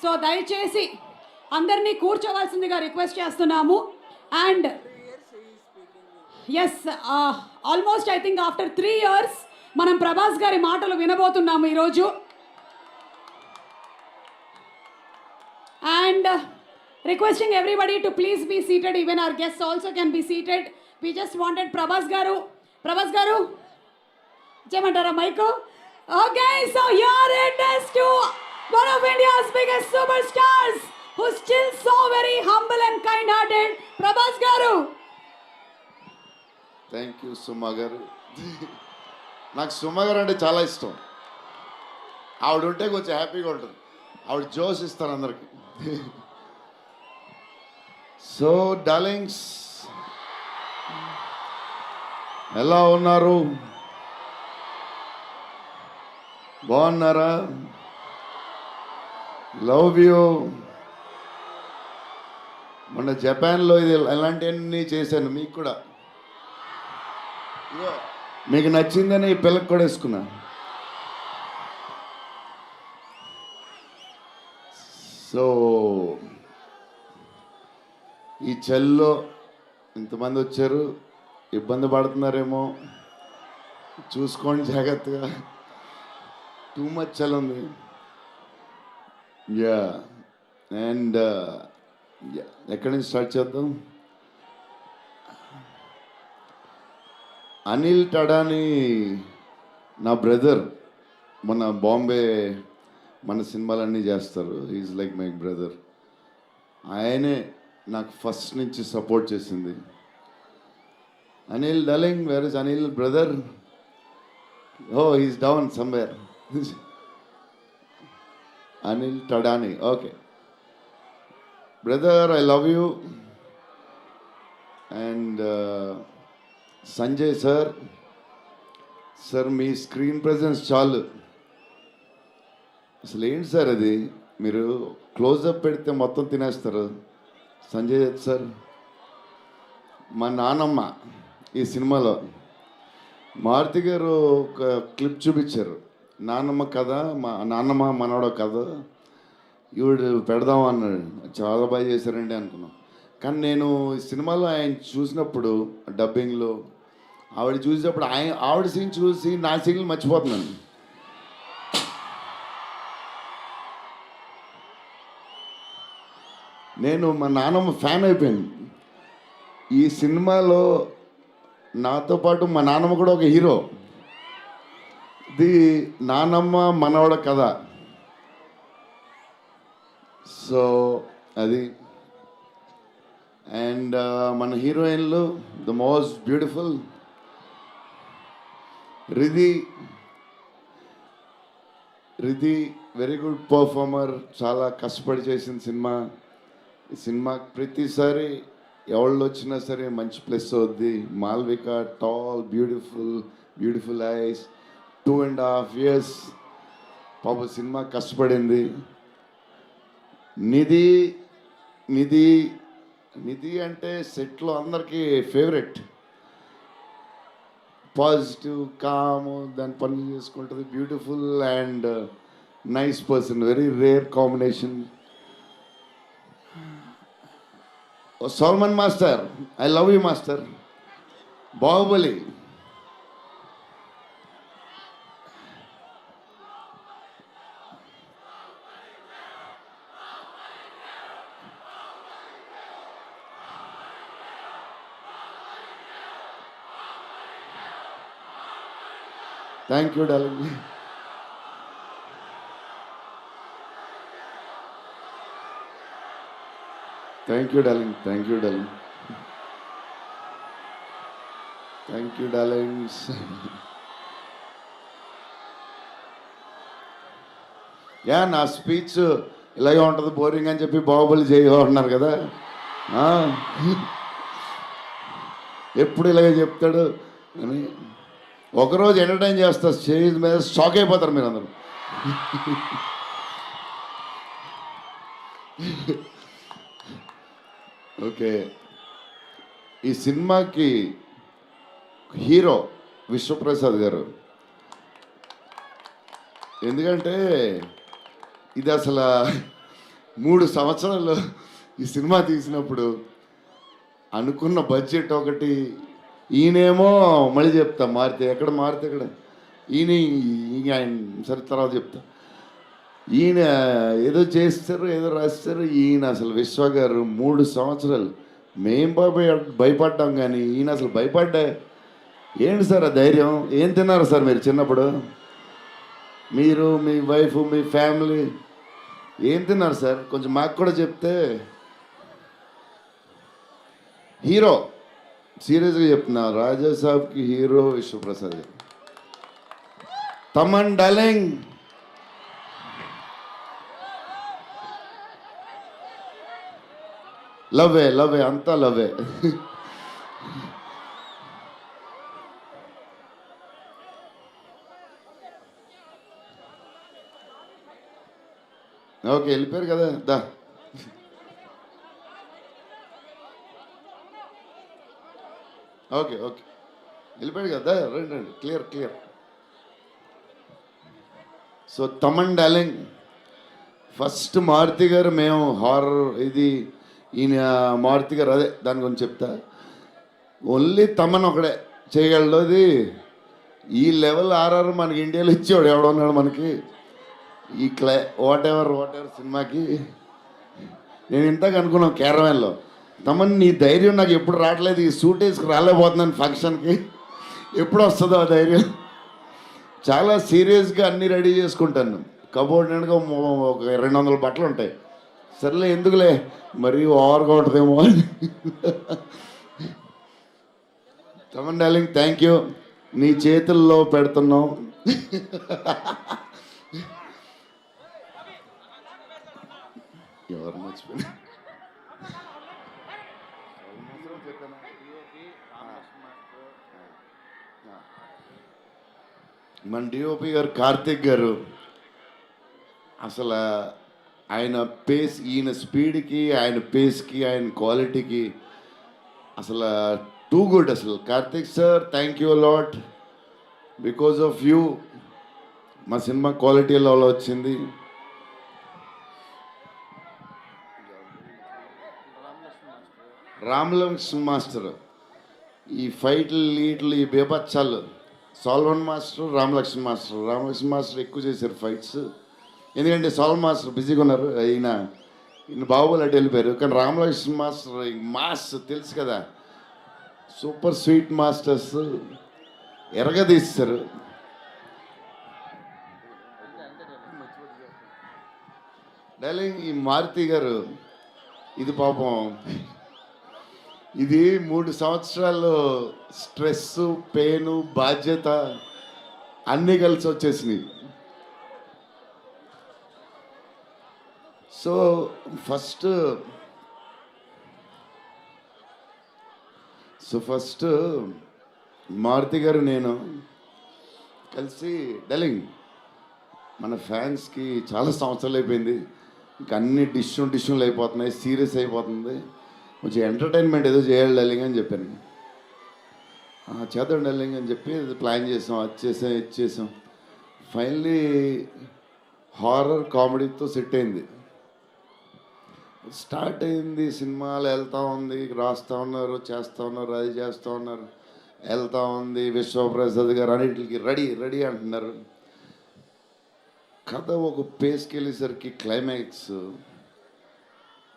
So దయచేసి అందరినీ కూర్చోవలసిందిగా రిక్వెస్ట్ చేస్తున్నాము. And yes, almost I think after 3 years మనం ప్రభాస్ గారి మాటలు వినబోతున్నాము ఈరోజు. And requesting everybody to please be seated, even our guests also can be seated. We just wanted Prabhas garu చేయమంటారా mic? Okay, so here it is to one of India's biggest superstars who's still so very humble and kind-hearted, Prabhas garu. Thank you Suma garu. నాకు సుమా గారు అంటే చాలా ఇష్టం. ఆవిడ ఉంటే కొంచెం హ్యాపీగా ఉంటుంది. ఆవిడ జోష్ ఇస్తాను అందరికి. సో డార్లింగ్స్, ఎలా ఉన్నారు? బాగున్నారా? Love you. మొన్న జపాన్లో ఇది ఇలాంటివన్నీ చేశాను మీకు కూడా. ఇదో మీకు నచ్చిందని ఈ పిల్లకి కూడా వేసుకున్నా. సో ఈ చలిలో ఇంతమంది వచ్చారు, ఇబ్బంది పడుతున్నారేమో, చూసుకోండి జాగ్రత్తగా. టూ మచ్ చలి ఉంది. యా, అండ్ ఎక్కడి నుంచి స్టార్ట్ చేద్దాం? అనిల్ టడాని నా బ్రదర్. మన బాంబే మన సినిమాలన్నీ చేస్తారు. Is like my brother. ఆయనే నాకు ఫస్ట్ నుంచి సపోర్ట్ చేసింది. Anil darling, where is Anil brother? Oh, is down somewhere. Anil Tadani. Okay. Brother, I love you. And Sanjay sir, me screen presence చాలు. అసలు ఏంటి సార్ అది? మీరు క్లోజప్ పెడితే మొత్తం తినేస్తారు. సంజయ్ సార్, మా నానమ్మ ఈ సినిమాలో మారుతి గారు ఒక క్లిప్ చూపించారు. నాన్నమ్మ కథ, మా నాన్నమ్మ మనవడో కథ, ఈవిడ పెడదాం అన్నాడు. చాలా బాగా చేశారండి అనుకున్నాం. కానీ నేను ఈ సినిమాలో ఆయన చూసినప్పుడు డబ్బింగ్లో ఆవిడ చూసినప్పుడు ఆవిడ సీన్ చూసి నా సీన్లు మర్చిపోతున్నాను. నేను మా నాన్నమ్మ ఫ్యాన్ అయిపోయాను. ఈ సినిమాలో నాతో పాటు మా నాన్నమ్మ కూడా ఒక హీరో. ఇది నానమ్మ మనవడ కథ. సో అది. అండ్ మన హీరోయిన్లు the most beautiful Riddhi. Very good performer. చాలా కష్టపడి చేసిన సినిమా. ఈ సినిమా ప్రతిసారి ఎవళ్ళు వచ్చినా సరే మంచి ప్లస్ అవుద్ది. Malvika, tall, beautiful eyes. 2.5 years పాప సినిమా కష్టపడింది. నిధి అంటే సెట్లో అందరికీ ఫేవరెట్. పాజిటివ్, కామ్, దాని పనులు చేసుకుంటుంది. Beautiful and nice person. Very rare combination. Salman master, I love you master. Baahubali. Thank you darling. Thank you darlings. Yeah, నా స్పీచ్ ఇలాగే ఉంటుంది బోరింగ్ అని చెప్పి బాహుబలి చేయన్నారు కదా. ఎప్పుడు ఇలాగే చెప్తాడు అని. ఒకరోజు ఎంటర్టైన్ చేస్తా, స్టేజ్ మీద షాక్ అయిపోతారు మీరు అందరూ. ఓకే, ఈ సినిమాకి హీరో విశ్వప్రసాద్ గారు. ఎందుకంటే ఇది అసలు 3 సంవత్సరాలు ఈ సినిమా తీసినప్పుడు అనుకున్న బడ్జెట్ ఒకటి, ఈయనేమో మళ్ళీ చెప్తా మారితే ఎక్కడ ఈయన ఆయన సరే తర్వాత చెప్తా. ఈయన ఏదో చేస్తారు, ఏదో రాస్తారు. ఈయన అసలు విశ్వ గారు 3 సంవత్సరాలు మేం భయపడ్డాం, కానీ ఈయన అసలు భయపడ్డా. ఏంటి సార్ ఆ ధైర్యం? ఏం తిన్నారు సార్ మీరు చిన్నప్పుడు? మీరు, మీ వైఫ్, మీ ఫ్యామిలీ ఏం తిన్నారు సార్? కొంచెం మాకు కూడా చెప్తే. హీరో సీరియస్గా చెప్తున్నా, రాజా సాబ్కి హీరో విశ్వప్రసాద్ గారు. తమన్ డార్లింగ్, లవ్వే అంతా లవ్వే. ఓకే వెళ్ళిపోయారు కదా, దా. ఓకే వెళ్ళిపోయాడు కదా, రండి clear. So Thaman darling, first Maruthi garu మేము హారర్ ఇది ఈయన మారుతి గారు అదే దాని గురించి చెప్తా. ఓన్లీ తమన్ ఒకడే చేయగలడు. అది ఈ లెవెల్ ఆర్ఆర్ మనకి ఇండియాలో ఇచ్చేవాడు ఎవడున్నాడు మనకి ఈ వాట్ ఎవర్ సినిమాకి. నేను ఇంతకు అనుకున్నాను క్యారవాన్లో, తమన్ నీ ధైర్యం నాకు ఎప్పుడు రావట్లేదు, ఈ సూట్ వేసుకు రాలేకపోతున్నాను ఫంక్షన్కి, ఎప్పుడు వస్తుందో ఆ ధైర్యం. చాలా సీరియస్గా అన్నీ రెడీ చేసుకుంటాను. కబోర్డ్ నిండుగా ఒక 200 బట్టలు ఉంటాయి. సర్లే ఎందుకులే మరీ ఓవర్గా ఉంటుందేమో అని. తమన్ డార్లింగ్ థ్యాంక్ యూ, నీ చేతుల్లో పెడుతున్నాం. ఎవరు మర్చిపోయినా మన డిఓపి గారు కార్తిక్ గారు, అసలు ఆయన పేస్, ఈయన స్పీడ్కి, ఆయన పేస్కి, ఆయన క్వాలిటీకి అసలు టూ గుడ్. అసలు Karthik sir thank you lot, because of you మా సినిమా క్వాలిటీ లెవెల్ వచ్చింది. రామలక్ష్మణ్ మాస్టర్ ఈ ఫైట్లు ఈ బేపచ్చాలు, సాల్వన్ మాస్టర్, రామలక్ష్మణ్ మాస్టర్ ఎక్కువ చేశారు ఫైట్స్. ఎందుకంటే సాల్వన్ మాస్టర్ బిజీగా ఉన్నారు, ఈయన బాహుబలి అటు వెళ్ళిపోయారు. కానీ రామలక్ష్మణ్ మాస్టర్ మాస్ తెలుసు కదా, సూపర్ స్వీట్ మాస్టర్స్ ఎరగదీస్తారు. డార్లింగ్ ఈ మారుతి గారు ఇది పాపం, ఇది 3 సంవత్సరాలు స్ట్రెస్, పెయిన్, బాధ్యత అన్నీ కలిసి వచ్చేసినాయి. సో ఫస్ట్ మారుతి గారు నేను కలిసి, డార్లింగ్ మన ఫ్యాన్స్కి చాలా సంవత్సరాలు అయిపోయింది, ఇంకా అన్ని డిష్యూలు అయిపోతున్నాయి, సీరియస్ అయిపోతుంది, కొంచెం ఎంటర్టైన్మెంట్ ఏదో చేయాలి డార్లింగ్ అని చెప్పాను. చేద్దాం డార్లింగ్ అని చెప్పి ప్లాన్ చేసాం, ఇది చేసాం. ఫైనలీ హారర్ కామెడీతో సెట్ అయింది. స్టార్ట్ అయింది, సినిమాలు వెళ్తూ ఉంది, రాస్తూ ఉన్నారు, చేస్తూ ఉన్నారు, అది చేస్తూ ఉన్నారు, వెళ్తూ ఉంది. విశ్వప్రసాద్ గారు అన్నింటికి రెడీ అంటున్నారు. కథ ఒక పేస్కి వెళ్ళేసరికి క్లైమాక్స్,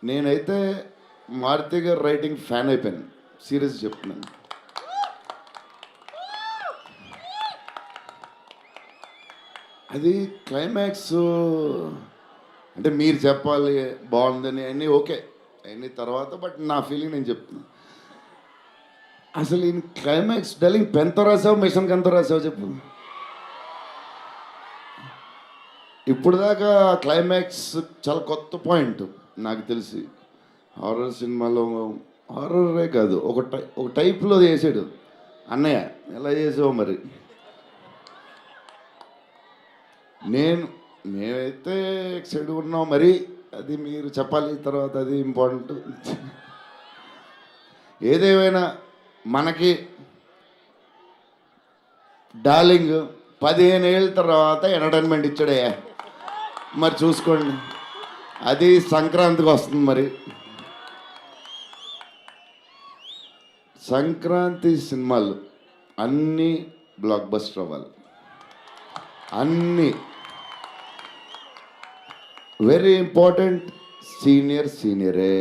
నేనైతే మారుతి గారు రైటింగ్ ఫ్యాన్ అయిపోయాను, సీరియస్ చెప్తున్నాను. అది క్లైమాక్స్ అంటే మీరు చెప్పాలి బాగుందని అన్నీ ఓకే అన్నీ తర్వాత, బట్ నా ఫీలింగ్ నేను చెప్తున్నా. అసలు ఈ క్లైమాక్స్ డార్లింగ్ పెన్తో రాసావు, మిషన్కి ఎంతో రాసావు చెప్పు. ఇప్పుడు దాకా క్లైమాక్స్ చాలా కొత్త పాయింట్ నాకు తెలిసి. హారర్ సినిమాలో హారరే కాదు, ఒక టైప్లో చేసాడు అన్నయ్య. ఎలా చేసావు మరి? మేమైతే ఎక్సైడ్ ఉన్నాం, మరి అది మీరు చెప్పాలి తర్వాత, అది ఇంపార్టెంట్. ఏదేమైనా మనకి డార్లింగ్ 15 ఏళ్ళ తర్వాత ఎంటర్టైన్మెంట్ ఇచ్చాడే, మరి చూసుకోండి. అది సంక్రాంతికి వస్తుంది మరి. సంక్రాంతి సినిమాలు అన్నీ బ్లాక్ బస్టర్ అవ్వాలి. అన్నీ వెరీ ఇంపార్టెంట్. సీనియరే.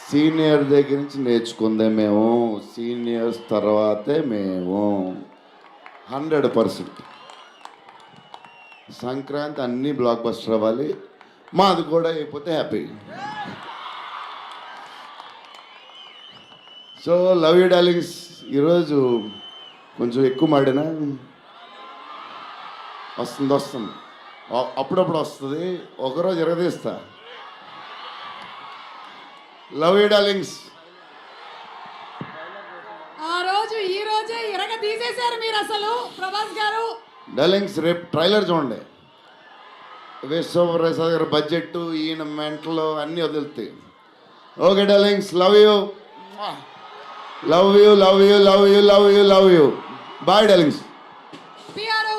సీనియర్ దగ్గర నుంచి నేర్చుకుందే మేము, సీనియర్స్ తర్వాతే మేము. 100%. సంక్రాంతి అన్నీ బ్లాక్ బస్టర్ అవ్వాలి. మాది కూడా అయిపోతే happy. So love you darlings. ఈరోజు కొంచెం ఎక్కువ మాడినా వస్తుంది. అప్పుడప్పుడు వస్తుంది, ఒకరోజు ఎరగదీస్తా. Love you darlings. ఆ రోజు ఈ రోజే ఇరగ తీసేశారు మీరు అసలు ప్రభాస్ గారు. డార్లింగ్స్ రేపు ట్రైలర్ చూడండి. విశ్వప్రసాద్ గారి బడ్జెట్, ఈయన మెంటలు అన్నీ వదులుతాయి. Okay darlings, love you. Bye darlings.